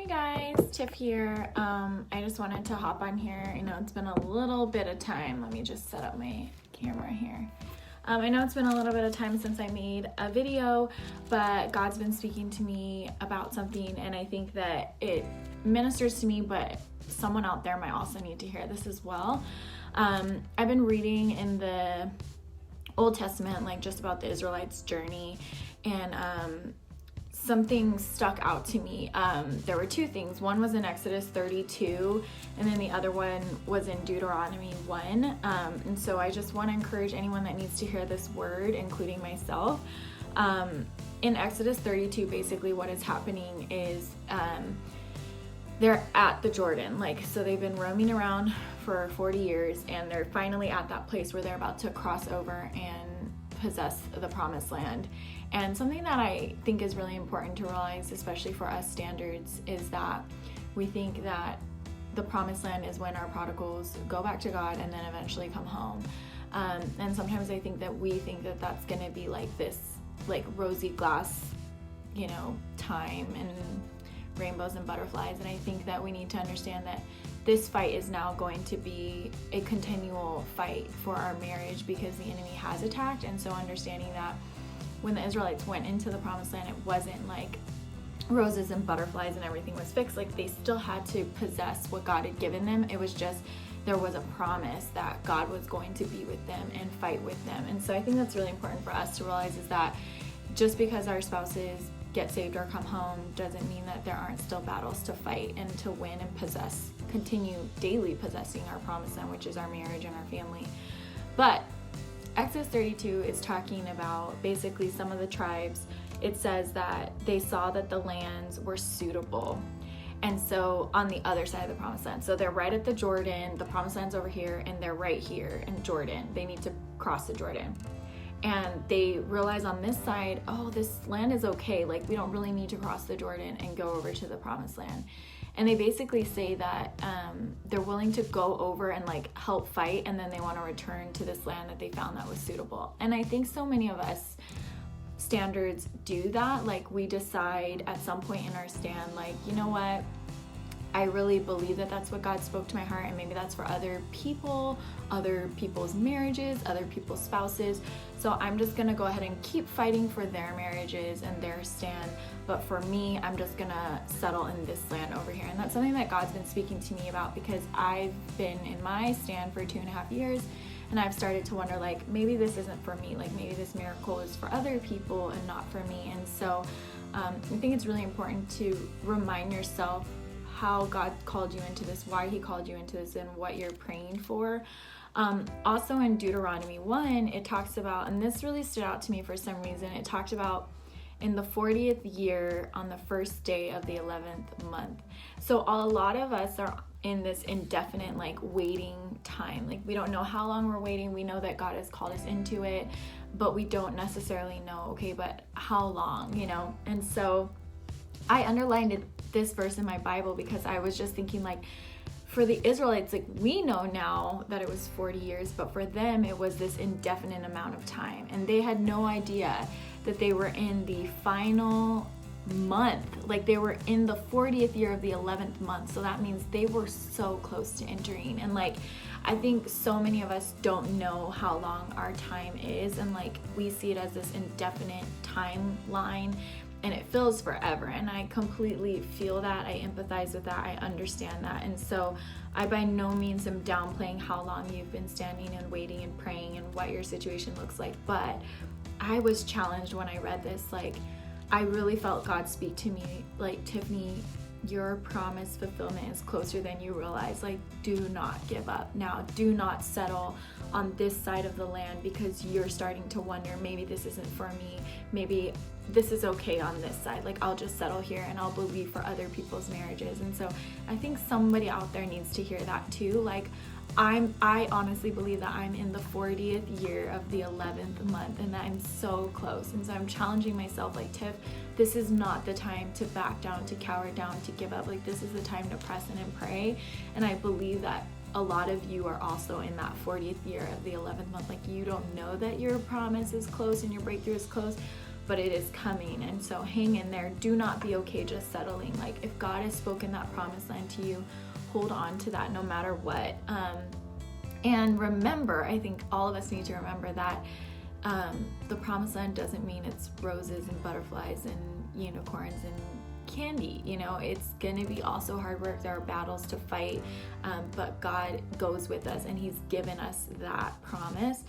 Hey guys, Tiff here. I just wanted to hop on here. I know it's been a little bit of time. Let me just set up my camera here. I know it's been a little bit of time since I made a video, but God's been speaking to me about something, and I think that it ministers to me, but someone out there might also need to hear this as well. I've been reading in the Old Testament, like just about the Israelites' journey, and something stuck out to me. There were two things. One was in Exodus 32, and then the other one was in Deuteronomy 1. And so I just want to encourage anyone that needs to hear this word, including myself. In Exodus 32, basically what is happening is they're at the Jordan. So they've been roaming around for 40 years, and they're finally at that place where they're about to cross over and possess the promised land. And something that I think is really important to realize, especially for us standards, is that we think that the promised land is when our prodigals go back to God and then eventually come home. And sometimes I think that we think that that's going to be like this, like rosy glass, time and rainbows and butterflies. And I think that we need to understand that this fight is now going to be a continual fight for our marriage because the enemy has attacked. And so understanding that when the Israelites went into the promised land, it wasn't like roses and butterflies and everything was fixed. Like they still had to possess what God had given them. It was just, there was a promise that God was going to be with them and fight with them. And so I think that's really important for us to realize, is that just because our spouses get saved or come home doesn't mean that there aren't still battles to fight and to win and continue daily possessing our promised land, which is our marriage and our family. But Exodus 32 is talking about basically some of the tribes. It says that they saw that the lands were suitable. And so on the other side of the promised land, so they're right at the Jordan, the promised land's over here, and they're right here in Jordan. They need to cross the Jordan. And they realize on this side, oh, this land is okay. Like we don't really need to cross the Jordan and go over to the promised land. And they basically say that they're willing to go over and help fight, and then they want to return to this land that they found that was suitable. And I think so many of us standards do that. Like we decide at some point in our stand, you know what? I really believe that that's what God spoke to my heart, and maybe that's for other people, other people's marriages, other people's spouses. So I'm just gonna go ahead and keep fighting for their marriages and their stand. But for me, I'm just gonna settle in this land over here. And that's something that God's been speaking to me about, because I've been in my stand for 2.5 years, and I've started to wonder, maybe this isn't for me. Maybe this miracle is for other people and not for me. And so I think it's really important to remind yourself how God called you into this, why he called you into this, and what you're praying for. Also in Deuteronomy 1, it talks about, and this really stood out to me for some reason, it talked about in the 40th year on the first day of the 11th month. So a lot of us are in this indefinite waiting time. We don't know how long we're waiting. We know that God has called us into it, but we don't necessarily know, okay, but how long, And so I underlined this verse in my Bible because I was just thinking, for the Israelites, we know now that it was 40 years, but for them it was this indefinite amount of time, and they had no idea that they were in the final month. They were in the 40th year of the 11th month. So that means they were so close to entering. And I think so many of us don't know how long our time is, and we see it as this indefinite timeline, and it feels forever. And I completely feel that. I empathize with that. I understand that. And so I by no means am downplaying how long you've been standing and waiting and praying and what your situation looks like. But I was challenged when I read this. I really felt God speak to me, Tiffany, your promise fulfillment is closer than you realize. Do not give up now. Do not settle on this side of the land because you're starting to wonder, maybe this isn't for me. Maybe this is okay on this side. I'll just settle here and I'll believe for other people's marriages. And so I think somebody out there needs to hear that too. I honestly believe that I'm in the 40th year of the 11th month, and that I'm so close. And so I'm challenging myself, Tiff, this is not the time to back down, to cower down, to give up. This is the time to press in and pray. And I believe that a lot of you are also in that 40th year of the 11th month. You don't know that your promise is close and your breakthrough is close, but it is coming. And so hang in there. Do not be okay just settling. Like, if God has spoken that promised land to you, hold on to that no matter what. And remember, I think all of us need to remember that the promised land doesn't mean it's roses and butterflies and unicorns and candy. It's gonna be also hard work. There are battles to fight, but God goes with us, and he's given us that promise.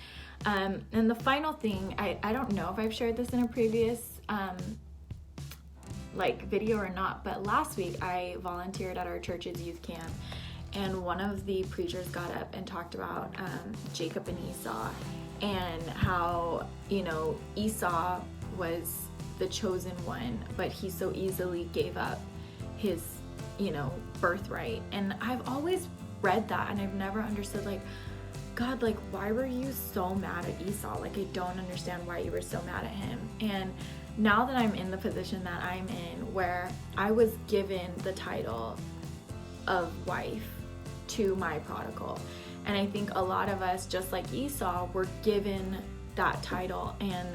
And the final thing, I don't know if I've shared this in a previous video or not, but last week I volunteered at our church's youth camp, and one of the preachers got up and talked about Jacob and Esau, and how Esau was the chosen one, but he so easily gave up his birthright. And I've always read that, and I've never understood, like, God, like, why were you so mad at Esau? Like, I don't understand why you were so mad at him. And now that I'm in the position that I'm in, where I was given the title of wife to my prodigal, and I think a lot of us, just like Esau, were given that title. And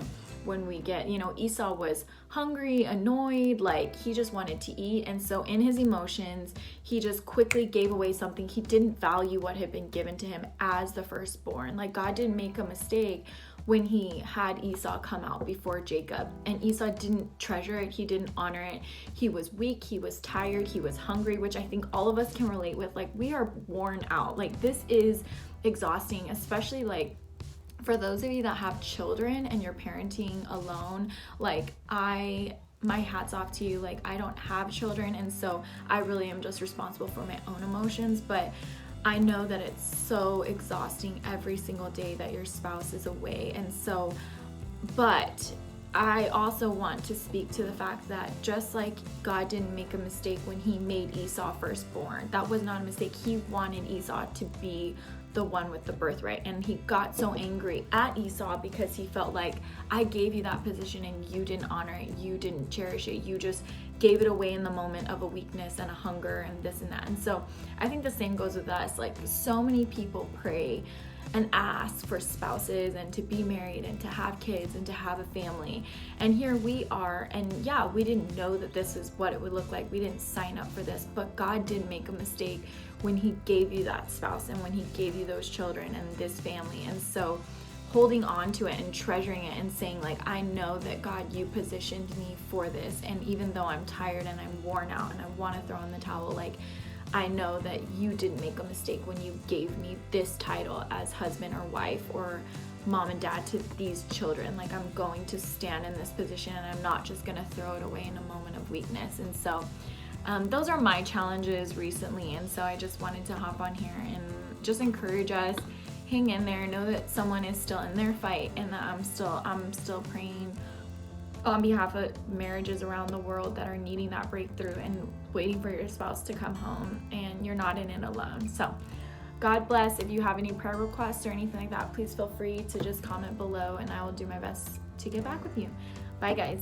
when we get, Esau was hungry, annoyed, like he just wanted to eat. And so in his emotions, he just quickly gave away something. He didn't value what had been given to him as the firstborn. Like, God didn't make a mistake when he had Esau come out before Jacob. And Esau didn't treasure it. He didn't honor it. He was weak. He was tired. He was hungry, which I think all of us can relate with. Like, we are worn out. Like, this is exhausting, especially like for those of you that have children and you're parenting alone. Like, my hat's off to you. Like, I don't have children, and so I really am just responsible for my own emotions, but I know that it's so exhausting every single day that your spouse is away. And so, but I also want to speak to the fact that just like God didn't make a mistake when he made Esau firstborn, that was not a mistake. He wanted Esau to be the one with the birthright, and he got so angry at Esau because he felt like, I gave you that position and you didn't honor it, you didn't cherish it, you just gave it away in the moment of a weakness and a hunger and this and that. And so I think the same goes with us. Like, so many people pray and ask for spouses and to be married and to have kids and to have a family, and here we are, and yeah, we didn't know that this is what it would look like. We didn't sign up for this, but God didn't make a mistake when he gave you that spouse and when he gave you those children and this family. And so holding on to it and treasuring it and saying, like, I know that God, you positioned me for this, and even though I'm tired and I'm worn out and I want to throw in the towel, like, I know that you didn't make a mistake when you gave me this title as husband or wife or mom and dad to these children. Like, I'm going to stand in this position, and I'm not just going to throw it away in a moment of weakness. And so those are my challenges recently. And so I just wanted to hop on here and just encourage us, hang in there, know that someone is still in their fight, and that I'm still praying on behalf of marriages around the world that are needing that breakthrough and waiting for your spouse to come home, and you're not in it alone. So God bless. If you have any prayer requests or anything like that, please feel free to just comment below, and I will do my best to get back with you. Bye, guys.